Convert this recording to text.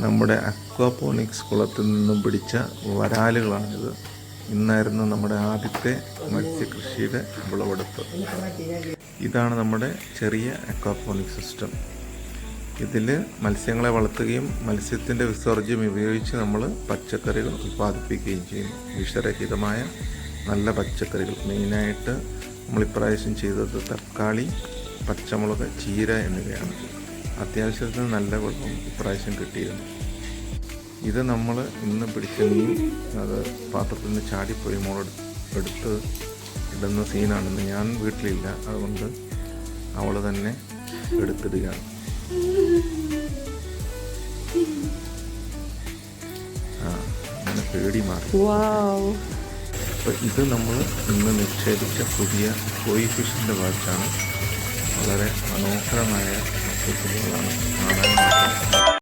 നമ്മുടെ അക്വാപോണിക്സ് കുളത്തിൽ നിന്നും പിടിച്ച വരാലുകളാണിത്. ഇന്നായിരുന്നു നമ്മുടെ ആദ്യത്തെ മത്സ്യകൃഷിയുടെ വിളവെടുപ്പ്. ഇതാണ് നമ്മുടെ ചെറിയ അക്വാപോണിക് സിസ്റ്റം. ഇതിൽ മത്സ്യങ്ങളെ വളർത്തുകയും മത്സ്യത്തിൻ്റെ വിസർജ്യം ഉപയോഗിച്ച് നമ്മൾ പച്ചക്കറികൾ ഉൽപ്പാദിപ്പിക്കുകയും ചെയ്യുന്നു. വിഷരഹിതമായ നല്ല പച്ചക്കറികൾ. മെയിനായിട്ട് നമ്മളിപ്രാവശ്യം ചെയ്തത് തക്കാളി, പച്ചമുളക്, ചീര എന്നിവയാണ്. അത്യാവശ്യത്തിന് നല്ല വെള്ളം ഇപ്രാവശ്യം കിട്ടിയിരുന്നു. ഇത് നമ്മൾ ഇന്ന് പിടിച്ച മീൻ അത് പാത്രത്തിൽ നിന്ന് ചാടിപ്പോയി എടുത്ത് ഇടുന്ന സീനാണെന്ന്. ഞാൻ വീട്ടിലില്ല, അതുകൊണ്ട് അവൾ തന്നെ എടുത്തിടുകയാണ്. അങ്ങനെ പേടി മാറി. അപ്പോൾ ഇത് നമ്മൾ ഇന്ന് നിക്ഷേപിച്ച പുതിയ കോയി ഫിഷിൻ്റെ ബാച്ചാണ്. വളരെ മനോഹരമായ മത്സ്യക്കുഞ്ഞുങ്ങളാണ് കാണാൻ.